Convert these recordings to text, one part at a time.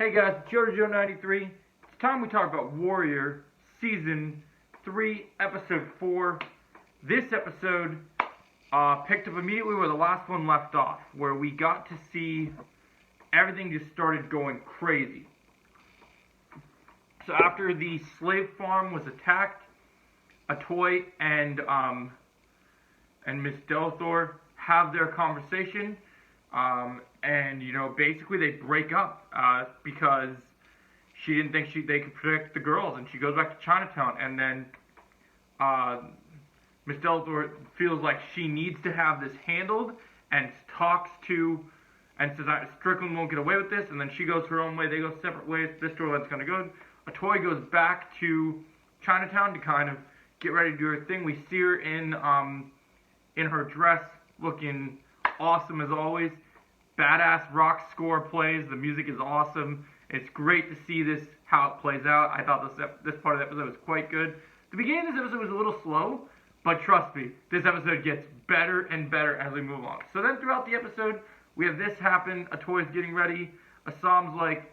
Hey guys, it's JoJo93. It's time we talk about Warrior Season 3, Episode 4. This episode picked up immediately where the last one left off, where we got to see everything just started going crazy. So after the slave farm was attacked, Atoy and Miss Delthor have their conversation. And basically they break up because she didn't think they could protect the girls, and she goes back to Chinatown. And then Miss Delthor feels like she needs to have this handled, and talks to and says Strickland won't get away with this. And then she goes her own way. They go separate ways. This storyline's kind of good. Atoy goes back to Chinatown to kind of get ready to do her thing. We see her in her dress, looking awesome as always. Badass rock score plays. The music is awesome. It's great to see this, how it plays out. I thought this part of the episode was quite good. The beginning of this episode was a little slow, but trust me, this episode gets better and better as we move along. So then throughout the episode, we have this happen. Atoy's getting ready. Asam's like,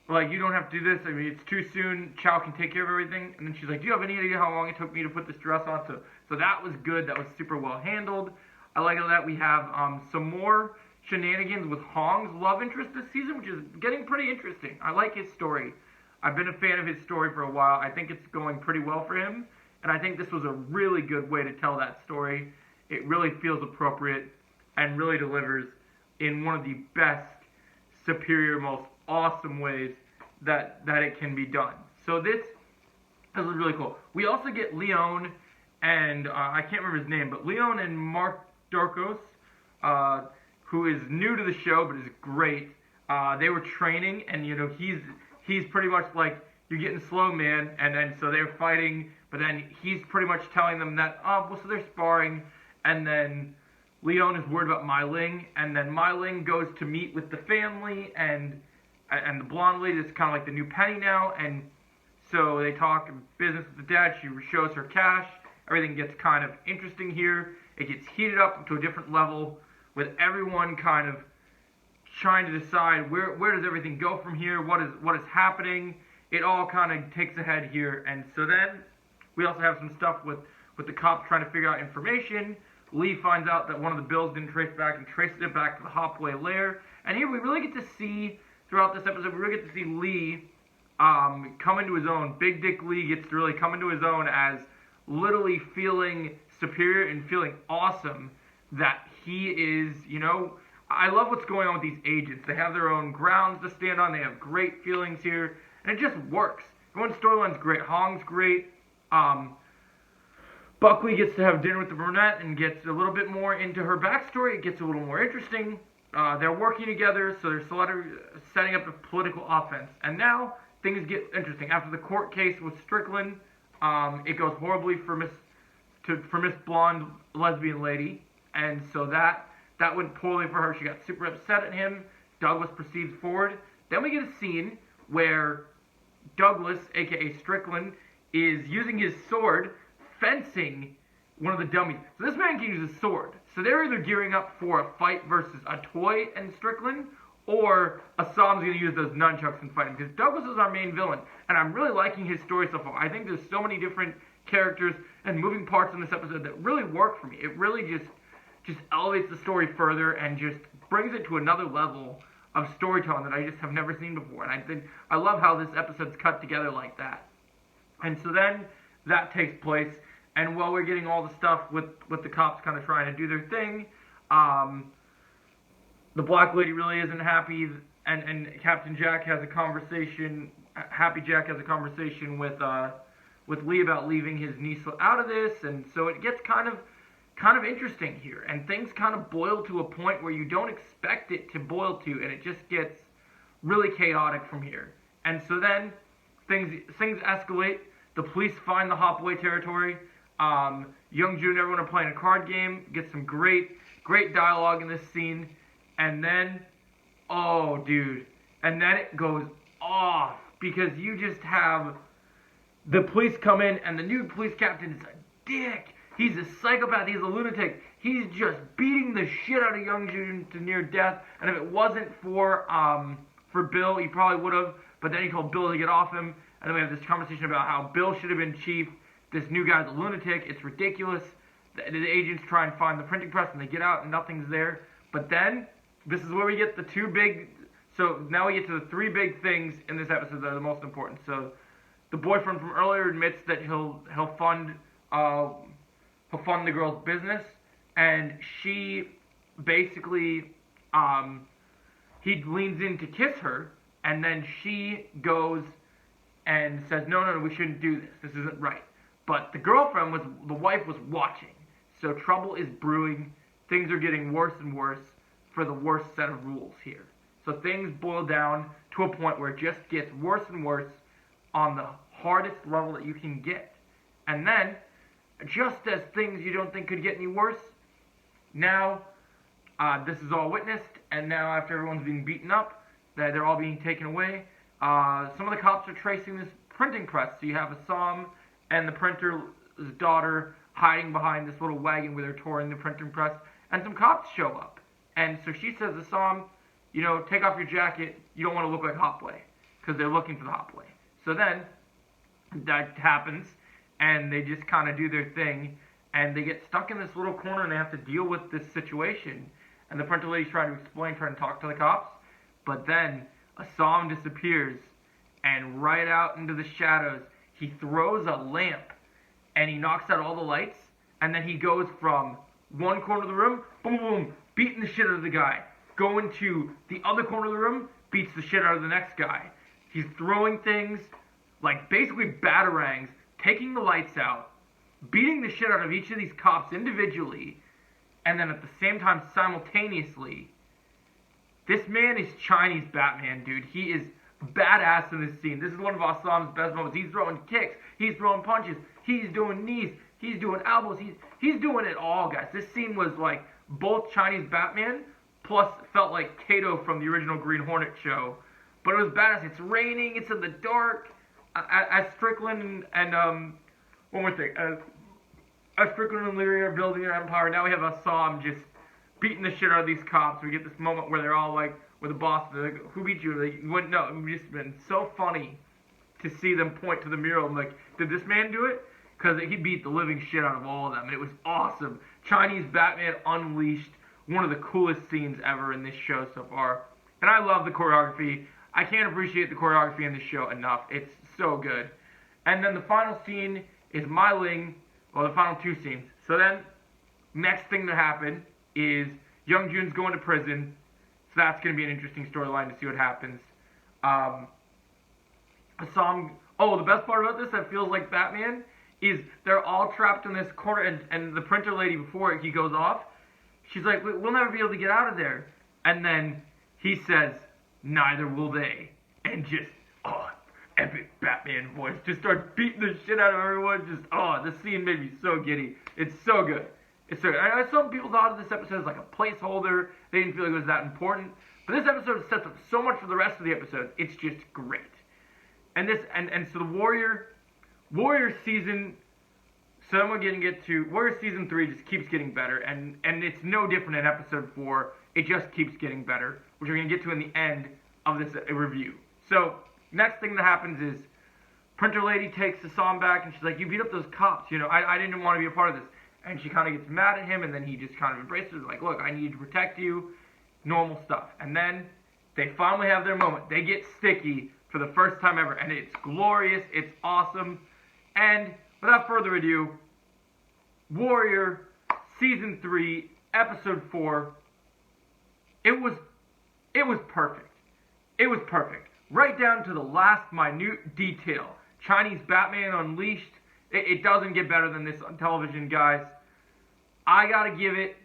you don't have to do this. I mean, it's too soon. Chow can take care of everything. And then she's like, do you have any idea how long it took me to put this dress on? So that was good. That was super well handled. I like that we have some more shenanigans with Hong's love interest this season, which is getting pretty interesting. I like his story. I've been a fan of his story for a while. I think it's going pretty well for him, and I think this was a really good way to tell that story. It really feels appropriate and really delivers in one of the best, superior, most awesome ways that it can be done. So this is really cool. We also get Leon and I can't remember his name, but Leon and Mark Darkos, who is new to the show but is great. They were training, and he's pretty much like, you're getting slow, man. And then so they're fighting, but then he's pretty much telling them that so they're sparring, and then Leon is worried about Mai Ling, and then Mai Ling goes to meet with the family and the blonde lady that's kind of like the new Penny now, and so they talk business with the dad. She shows her cash. Everything gets kind of interesting here. It gets heated up to a different level with everyone kind of trying to decide where does everything go from here, what is happening. It all kind of takes a head here. And so then we also have some stuff with the cops trying to figure out information. Lee finds out that one of the bills didn't trace back and traces it back to the Hopway lair. And here we really get to see, throughout this episode, we really get to see Lee come into his own. Big Dick Lee gets to really come into his own as literally feeling superior and feeling awesome that he is, I love what's going on with these agents. They have their own grounds to stand on. They have great feelings here, and it just works. Everyone's storyline's great. Hong's great. Buckley gets to have dinner with the brunette and gets a little bit more into her backstory. It gets a little more interesting. They're working together, so they're setting up the political offense. And now things get interesting. After the court case with Strickland, it goes horribly for Miss Blonde lesbian lady, and so that went poorly for her. She got super upset at him. Douglas proceeds forward. Then we get a scene where Douglas, aka Strickland, is using his sword, fencing one of the dummies. So this man can use a sword. So they're either gearing up for a fight versus Atoy and Strickland, or Asam's going to use those nunchucks and fight him, because Douglas is our main villain, and I'm really liking his story so far. I think there's so many different characters and moving parts in this episode that really work for me. It really just elevates the story further and just brings it to another level of storytelling that I just have never seen before. And I love how this episode's cut together like that. And so then that takes place, and while we're getting all the stuff with the cops kind of trying to do their thing, the black lady really isn't happy, and Captain Jack has a conversation. Happy Jack has a conversation with Lee about leaving his niece out of this, and so it gets kind of interesting here, and things kind of boil to a point where you don't expect it to boil to, and it just gets really chaotic from here. And so then things escalate. The police find the Hopway territory. Young June and everyone are playing a card game. Get some great dialogue in this scene, and then and then it goes off, because you just have the police come in, and the new police captain is a dick. He's a psychopath. He's a lunatic. He's just beating the shit out of Young Jun to near death. And if it wasn't for for Bill. He probably would have, but then he told Bill to get off him. And then we have this conversation about how Bill should have been chief. This new guy's a lunatic. It's ridiculous. The agents try and find the printing press, and they get out, and nothing's there. But then, this is where we get the two big... So now we get to the three big things in this episode that are the most important. So the boyfriend from earlier admits that he'll fund the girl's business, and she basically he leans in to kiss her, and then she goes and says, no, we shouldn't do this. This isn't right. But the wife was watching. So trouble is brewing. Things are getting worse and worse for the worst set of rules here. So things boil down to a point where it just gets worse and worse on the hardest level that you can get. And then, just as things you don't think could get any worse, now this is all witnessed, and now after everyone's being beaten up, they're all being taken away, some of the cops are tracing this printing press. So you have Assam and the printer's daughter hiding behind this little wagon where they're touring the printing press, and some cops show up. And so she says, Assam, take off your jacket, you don't want to look like Hopway, because they're looking for the Hopway. So then, that happens, and they just kind of do their thing, and they get stuck in this little corner, and they have to deal with this situation. And the printer lady's trying to talk to the cops, but then Assam disappears, and right out into the shadows, he throws a lamp, and he knocks out all the lights, and then he goes from one corner of the room, boom, boom, beating the shit out of the guy, going to the other corner of the room, beats the shit out of the next guy. He's throwing things, like basically batarangs, taking the lights out, beating the shit out of each of these cops individually, and then at the same time, simultaneously, this man is Chinese Batman, dude. He is badass in this scene. This is one of Assam's best moments. He's throwing kicks, he's throwing punches, he's doing knees, he's doing elbows, he's doing it all, guys. This scene was like both Chinese Batman, plus felt like Kato from the original Green Hornet show. But it was badass. It's raining, it's in the dark. As Strickland and one more thing. As Strickland and Leary are building their empire, now we have Assam just beating the shit out of these cops. We get this moment where they're all like, where the boss, they're like, who beat you? Like, you wouldn't know. It's just been so funny to see them point to the mural. I'm like, did this man do it? Because he beat the living shit out of all of them, and it was awesome. Chinese Batman Unleashed, one of the coolest scenes ever in this show so far. And I love the choreography. I can't appreciate the choreography in this show enough. It's so good. And then the final scene is Mai Ling, well, the final two scenes. So then, next thing to happen is Young Jun's going to prison. So that's going to be an interesting storyline to see what happens. The best part about this that feels like Batman is they're all trapped in this corner, and the printer lady, before he goes off, she's like, we'll never be able to get out of there. And then he says, neither will they. And just, epic Batman voice. Just starts beating the shit out of everyone. The scene made me so giddy. It's so good. It's so good. I know some people thought of this episode as like a placeholder. They didn't feel like it was that important. But this episode sets up so much for the rest of the episode. It's just great. And so the Warrior season, so then we're going to get to, Warrior season 3 just keeps getting better. And it's no different in episode 4. It just keeps getting better, which we're going to get to in the end of this review. So, next thing that happens is, Printer Lady takes Assam back, and she's like, you beat up those cops, I didn't want to be a part of this. And she kind of gets mad at him, and then he just kind of embraces her, like, look, I need to protect you, normal stuff. And then, they finally have their moment. They get sticky for the first time ever, and it's glorious, it's awesome. And, without further ado, Warrior, Season 3, Episode 4, it was perfect. It was perfect. Right down to the last minute detail. Chinese Batman Unleashed. It doesn't get better than this on television, guys. I gotta give it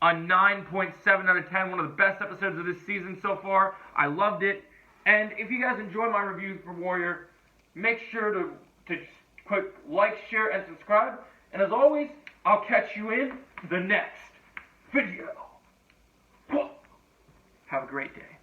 a 9.7 out of 10. One of the best episodes of this season so far. I loved it. And if you guys enjoy my reviews for Warrior, make sure to click like, share, and subscribe. And as always, I'll catch you in the next video. Have a great day.